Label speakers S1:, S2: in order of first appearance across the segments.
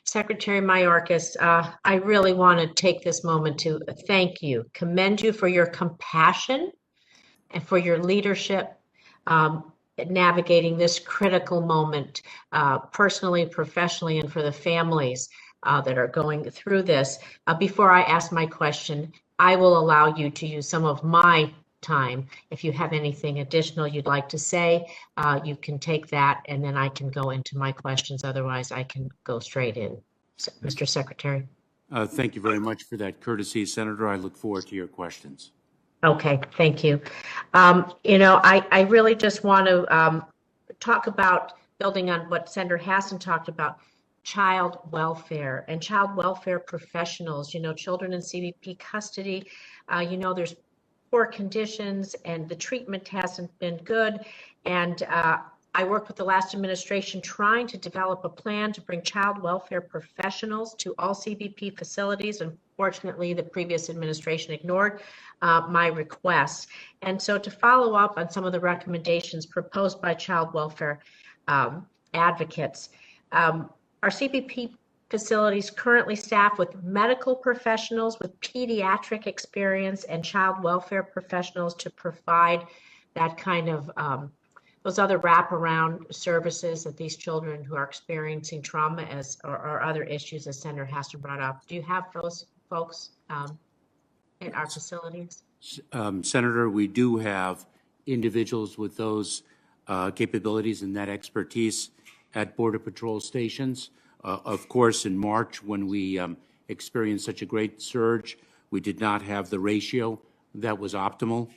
S1: Secretary Mayorkas, I really want to take this moment to thank you, commend you for your compassion and for your leadership navigating this critical moment, personally, professionally, and for the families that are going through this. Before I ask my question, I will allow you to use some of my time. If you have anything additional you'd like to say, you can take that, and then I can go into my questions. Otherwise, I can go straight in. Mr. Secretary.
S2: Thank you very much for that courtesy, Senator. I look forward to your questions.
S1: Okay, thank you. I really just want to talk about, building on what Senator Hassan talked about, child welfare and child welfare professionals. Children in CBP custody, there's poor conditions and the treatment hasn't been good. And I worked with the last administration trying to develop a plan to bring child welfare professionals to all CBP facilities. Unfortunately, the previous administration ignored my requests. And so to follow up on some of the recommendations proposed by child welfare advocates, our CBP facilities currently staffed with medical professionals with pediatric experience and child welfare professionals to provide that kind of those other wraparound services that these children who are experiencing trauma or other issues, as Senator Hassan brought up. Do you have those folks in our facilities?
S2: Senator, we do have individuals with those capabilities and that expertise at Border Patrol stations. Of course, in March, when we experienced such a great surge, we did not have the ratio that was optimal.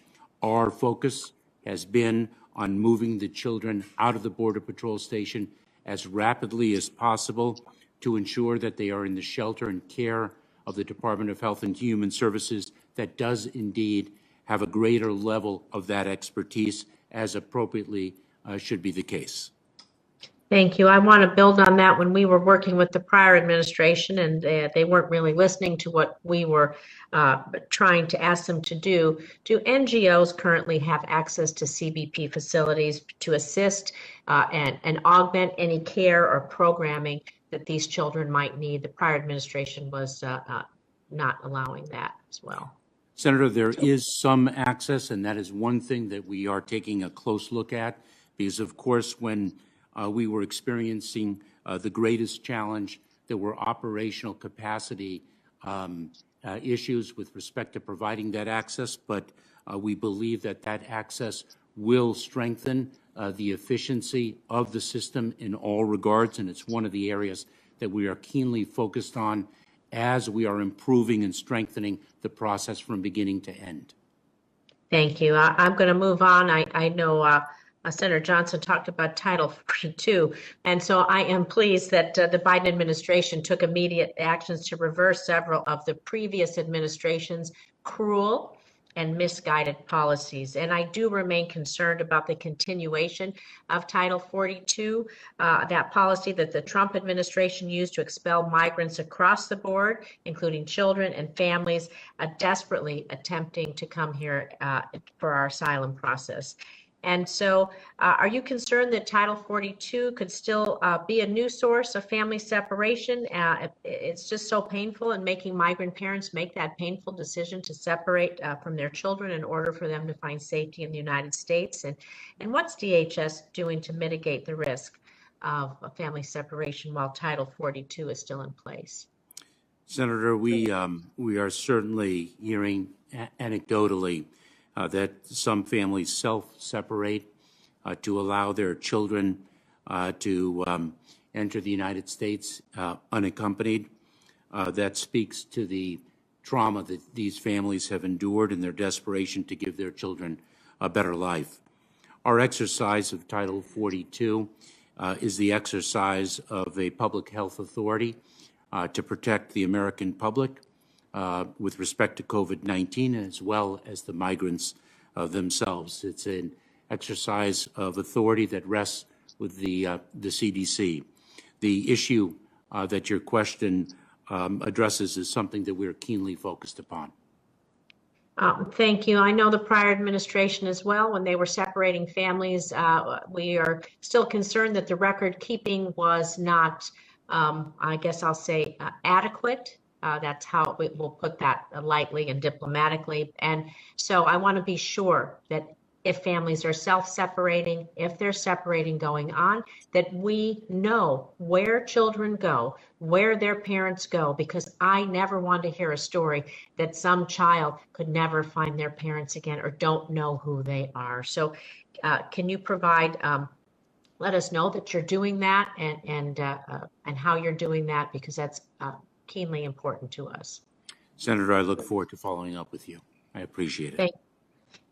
S2: Our focus has been on moving the children out of the Border Patrol station as rapidly as possible to ensure that they are in the shelter and care of the Department of Health and Human Services that does indeed have a greater level of that expertise, as appropriately should be the case.
S1: Thank you. I want to build on that. When we were working with the prior administration and they weren't really listening to what we were trying to ask them to do NGOs currently have access to CBP facilities to assist and augment any care or programming that these children might need? The prior administration was not allowing that as well.
S2: Senator, there is some access, and that is one thing that we are taking a close look at, because of course when we were experiencing the greatest challenge, there were operational capacity issues with respect to providing that access, but we believe that that access will strengthen the efficiency of the system in all regards, and it's one of the areas that we are keenly focused on as we are improving and strengthening the process from beginning to end.
S1: Thank you. I'm going to move on. I know Senator Johnson talked about Title 42, and so I am pleased that the Biden administration took immediate actions to reverse several of the previous administration's cruel and misguided policies. And I do remain concerned about the continuation of Title 42, that policy that the Trump administration used to expel migrants across the board, including children and families desperately attempting to come here for our asylum process. And so are you concerned that Title 42 could still be a new source of family separation? It's just so painful, and making migrant parents make that painful decision to separate from their children in order for them to find safety in the United States. And what's DHS doing to mitigate the risk of a family separation while Title 42 is still in place?
S2: Senator, we are certainly hearing anecdotally that some families self-separate to allow their children to enter the United States unaccompanied. That speaks to the trauma that these families have endured and their desperation to give their children a better life. Our exercise of Title 42 is the exercise of a public health authority to protect the American public with respect to COVID-19, as well as the migrants themselves. It's an exercise of authority that rests with the CDC. The issue that your question addresses is something that we're keenly focused upon.
S1: Thank you. I know the prior administration as well, when they were separating families, we are still concerned that the record keeping was not I guess I'll say adequate. That's how we'll put that lightly and diplomatically. And so I want to be sure that if families are self-separating, if they're separating going on, that we know where children go, where their parents go, because I never want to hear a story that some child could never find their parents again or don't know who they are. So can you provide, let us know that you're doing that and how you're doing that, because that's keenly important to us.
S2: Senator, I look forward to following up with you. I appreciate it.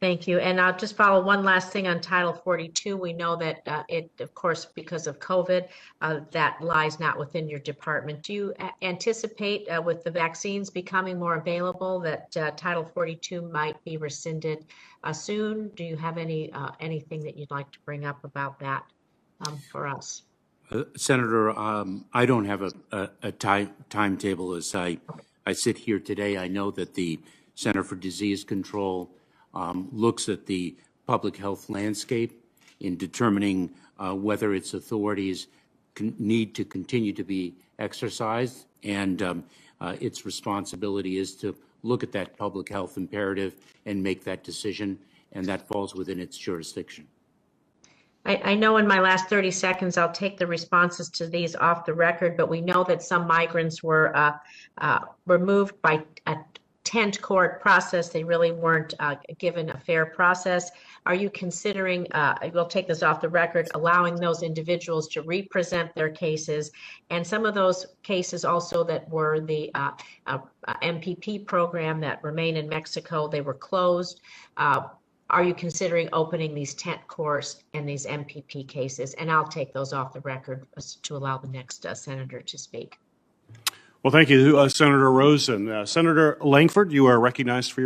S1: Thank you. And I'll just follow one last thing on Title 42. We know that it, of course, because of COVID, that lies not within your department. Do you anticipate with the vaccines becoming more available that Title 42 might be rescinded soon? Do you have anything that you'd like to bring up about that for us?
S2: Senator, I don't have a timetable as I sit here today. I know that the Center for Disease Control looks at the public health landscape in determining whether its authorities need to continue to be exercised, and its responsibility is to look at that public health imperative and make that decision, and that falls within its jurisdiction.
S1: I know in my last 30 seconds, I'll take the responses to these off the record, but we know that some migrants were removed by a tent court process. They really weren't given a fair process. Are you considering, we'll take this off the record, allowing those individuals to represent their cases? And some of those cases also that were the MPP program that remain in Mexico, they were closed. Are you considering opening these tent courts and these MPP cases? And I'll take those off the record to allow the next senator to speak.
S3: Well, thank you, Senator Rosen. Senator Langford, you are recognized for your